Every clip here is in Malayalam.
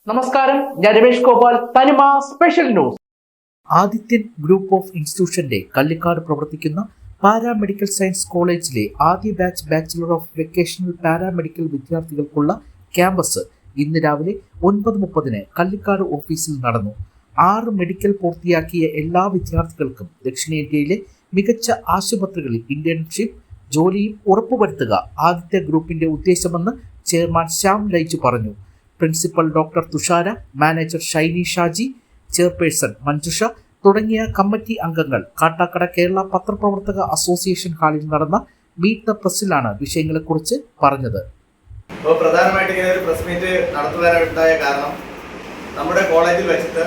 നമസ്കാരം, ഞാൻ Ramesh Gopal, Thanima special news. Adithyan group of ഇൻസ്റ്റിറ്റ്യൂഷന്റെ കള്ളിക്കാട് പ്രവർത്തിക്കുന്ന പാരാമെഡിക്കൽ സയൻസ് കോളേജിലെ ആദ്യ ബാച്ചിലർ ഓഫ് വെക്കേഷണൽ പാരാമെഡിക്കൽ വിദ്യാർത്ഥികൾക്കുള്ള ക്യാമ്പസ് ഇന്ന് രാവിലെ 9:30 കള്ളിക്കാട് ഓഫീസിൽ നടന്നു. 6 മെഡിക്കൽ പൂർത്തിയാക്കിയ എല്ലാ വിദ്യാർത്ഥികൾക്കും ദക്ഷിണേന്ത്യയിലെ മികച്ച ആശുപത്രികളിൽ ഇന്റേൺഷിപ്പ് ജോലിയും ഉറപ്പുവരുത്തുക ആദിത്യ ഗ്രൂപ്പിന്റെ ഉദ്ദേശമെന്ന് ചെയർമാൻ ശ്യാം ലൈജു പറഞ്ഞു. Principal doctor Thushara, manager Shiny Shaji, chairperson Manjusha തുടങ്ങിയ കമ്മിറ്റി അംഗങ്ങൾ കാട്ടാക്കട കേരള പത്രപ്രവർത്തക അസോസിയേഷൻ ഹാളിൽ നടന്ന മീറ്റ് ദ പ്രസിലാണ് വിഷയങ്ങളെക്കുറിച്ച് പറഞ്ഞത്. പ്രധാനമായിട്ട് ഇങ്ങനെ ഒരു പ്രസ് മീറ്റ് നടത്തുവാനുണ്ടായ കാരണം നമ്മുടെ കോളേജിൽ വെച്ചിട്ട്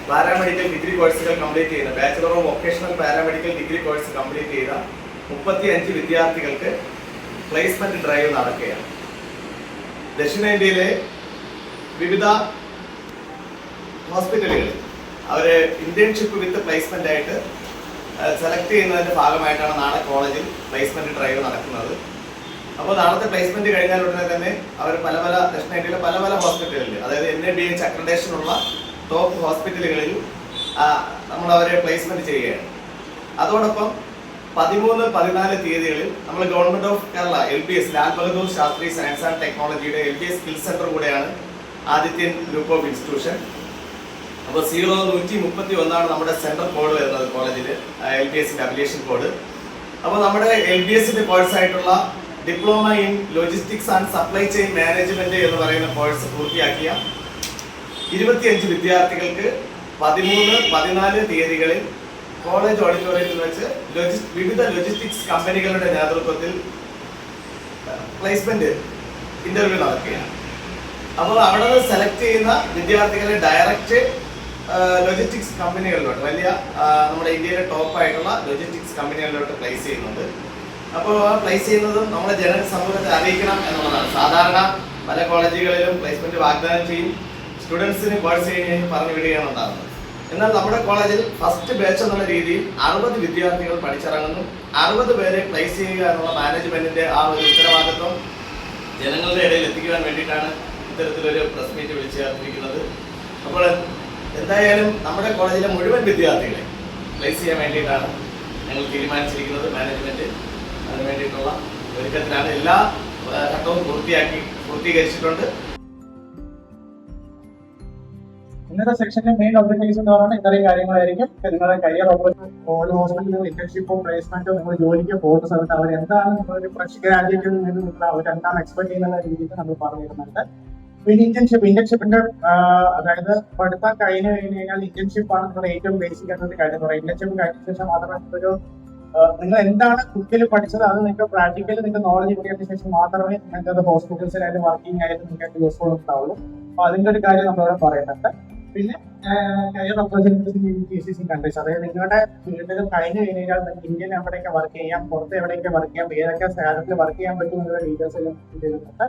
പാരാമെഡിക്കൽ ഡിഗ്രി കോഴ്സുകൾ കംപ്ലീറ്റ് ചെയ്യുന്ന bachelor of vocational paramedical degree course complete ചെയ്ത 35 വിദ്യാർത്ഥികൾക്ക് പ്ലേസ്മെന്റ് ഡ്രൈവ് നടക്കുകയാണ്. ദക്ഷിണേന്ത്യയിലെ വിവിധ ഹോസ്പിറ്റലുകളിൽ അവർ ഇന്റേൺഷിപ്പ് വിത്ത് പ്ലേസ്മെന്റ് ആയിട്ട് സെലക്ട് ചെയ്യുന്നതിന്റെ ഭാഗമായിട്ടാണ് നാളെ കോളേജിൽ പ്ലേസ്മെന്റ് ഡ്രൈവ് നടക്കുന്നത്. അപ്പോൾ നാളത്തെ പ്ലേസ്മെന്റ് കഴിഞ്ഞാൽ ഉടനെ തന്നെ അവർ പല ദക്ഷിണേന്ത്യയിലെ പല ഹോസ്പിറ്റലുകളിൽ, അതായത് NABH അക്രഡേഷൻ ഉള്ള ടോപ്പ് ഹോസ്പിറ്റലുകളിൽ നമ്മൾ അവരെ പ്ലേസ്മെന്റ് ചെയ്യുകയാണ്. അതോടൊപ്പം 13-14 തീയതികളിൽ നമ്മൾ government of Kerala LBS Lal Bahadur Shastri science and ടെക്നോളജിയുടെ LBS സ്കിൽ സെന്റർ കൂടെയാണ് ആദിത്യൻ ഗ്രൂപ്പ് ഓഫ് ഇൻസ്റ്റിറ്റ്യൂഷൻ. അപ്പോൾ 0131 നമ്മുടെ സെൻട്രൽ കോഡ് വരുന്നത് കോളേജിൽ LBSന്റെ അഫിലിയേഷൻ കോഡ്. അപ്പോൾ നമ്മുടെ LBSന്റെ കോഴ്സായിട്ടുള്ള diploma in logistics and supply chain management എന്ന് പറയുന്ന കോഴ്സ് പൂർത്തിയാക്കിയ 25 വിദ്യാർത്ഥികൾക്ക് 13-14 തീയതികളിൽ കോളേജ് ഓഡിറ്റോറിയത്തിൽ വെച്ച് വിവിധ ലോജിസ്റ്റിക്സ് കമ്പനികളുടെ നേതൃത്വത്തിൽ പ്ലേസ്മെന്റ് ഇന്റർവ്യൂ നടക്കുകയാണ്. അപ്പോൾ അവിടെ നിന്ന് സെലക്ട് ചെയ്യുന്ന വിദ്യാർത്ഥികളെ ഡയറക്റ്റ് ലോജിസ്റ്റിക്സ് കമ്പനികളിലോട്ട്, വലിയ നമ്മുടെ ഇന്ത്യയിലെ ടോപ്പായിട്ടുള്ള ലോജിസ്റ്റിക്സ് കമ്പനികളിലോട്ട് പ്ലേസ് ചെയ്യുന്നുണ്ട്. അപ്പോൾ ആ പ്ലേസ് ചെയ്യുന്നതും നമ്മളെ ജനസമൂഹത്തെ അറിയിക്കണം എന്നുള്ളതാണ്. സാധാരണ പല കോളേജുകളിലും പ്ലേസ്മെന്റ് വാഗ്ദാനം ചെയ്യും, സ്റ്റുഡൻസിന് കോഴ്സ് കഴിഞ്ഞ് പറഞ്ഞു വിടുകയാണ് ഉണ്ടാകുന്നത്. എന്നാൽ നമ്മുടെ കോളേജിൽ ഫസ്റ്റ് ബാച്ച് എന്നുള്ള രീതിയിൽ 60 വിദ്യാർത്ഥികൾ പഠിച്ചിറങ്ങുന്നു. 60 പേരെ പ്ലേസ് ചെയ്യുക എന്നുള്ള മാനേജ്മെന്റിന്റെ ആ ഒരു ഉത്തരവാദിത്വം ജനങ്ങളുടെ ഇടയിൽ എത്തിക്കുവാൻ വേണ്ടിയിട്ടാണ് ഇത്തരത്തിലൊരു പ്രസ് മീറ്റ് വിളിച്ചു ചേർത്തിരിക്കുന്നത്. അപ്പോൾ എന്തായാലും നമ്മുടെ കോളേജിലെ മുഴുവൻ വിദ്യാർത്ഥികളെ പ്ലേസ് ചെയ്യാൻ വേണ്ടിയിട്ടാണ് ഞങ്ങൾ തീരുമാനിച്ചിരിക്കുന്നത്. മാനേജ്മെന്റ് അതിന് വേണ്ടിയിട്ടുള്ള ഒരുക്കത്തിലാണ്. എല്ലാ ഘട്ടവും പൂർത്തീകരിച്ചിട്ടുണ്ട്. ഇന്നത്തെ സെക്ഷന്റെ മെയിൻ ഒബ്ജക്റ്റീവ്സ് എന്ന് പറയുന്നത് ഇത്രയും കാര്യങ്ങളായിരിക്കും. നിങ്ങളുടെ കരിയർ ഓരോ ഹോസ്പിറ്റലിൽ ഇന്റേൺഷിപ്പോ പ്ലേസ്മെന്റോ നിങ്ങൾ ജോലിക്ക് പോകുന്ന സമയത്ത് അവർ എന്താണ് നിങ്ങളൊരു ഫ്രഷ് ഗ്രാജുവേറ്റിൽ നിന്നുള്ള അവർ എന്താണ് എക്സ്പെക്ട് ചെയ്യുന്ന രീതിയിൽ നമ്മൾ പറഞ്ഞു തരുന്നുണ്ട്. പിന്നെ ഇന്റേൺഷിപ്പിന്റെ അതായത് പഠിത്തം കഴിഞ്ഞു കഴിഞ്ഞാൽ ഇന്റേൺഷിപ്പ് ആണ് നിങ്ങളുടെ ഏറ്റവും ബേസിക് ആയിട്ടുള്ള കാര്യം പറയാം. ഇന്റേൺഷിപ്പ് കഴിഞ്ഞ ശേഷം മാത്രമേ ഒരു നിങ്ങൾ എന്താണ് കുക്കിൽ പഠിച്ചത് അത് നിങ്ങൾക്ക് പ്രാക്ടിക്കലി നിങ്ങൾക്ക് നോളജ് കിട്ടിയതിനു ശേഷം മാത്രമേ നിങ്ങൾക്ക് അത് ഹോസ്പിറ്റൽസിലായാലും വർക്കിംഗ് ആയാലും നിങ്ങൾക്ക് യൂസ്ഫുൾ ഉണ്ടാവുള്ളൂ. അപ്പൊ അതിന്റെ ഒരു കാര്യം നമ്മളിവിടെ പറയുന്നുണ്ട്. പിന്നെ career opportunities in GCC countries, അതായത് നിങ്ങളുടെ ഫീൽഡിൽ കഴിഞ്ഞു കഴിഞ്ഞാൽ നിങ്ങൾക്ക് ഇന്ത്യയിൽ എവിടെയൊക്കെ വർക്ക് ചെയ്യാം, പുറത്ത് എവിടെയൊക്കെ വർക്ക് ചെയ്യാം, ഏതൊക്കെ സാലറിയിൽ വർക്ക് ചെയ്യാൻ പറ്റും എന്നുള്ള ഡീറ്റെയിൽസ് എല്ലാം ചെയ്യുന്നുണ്ട്.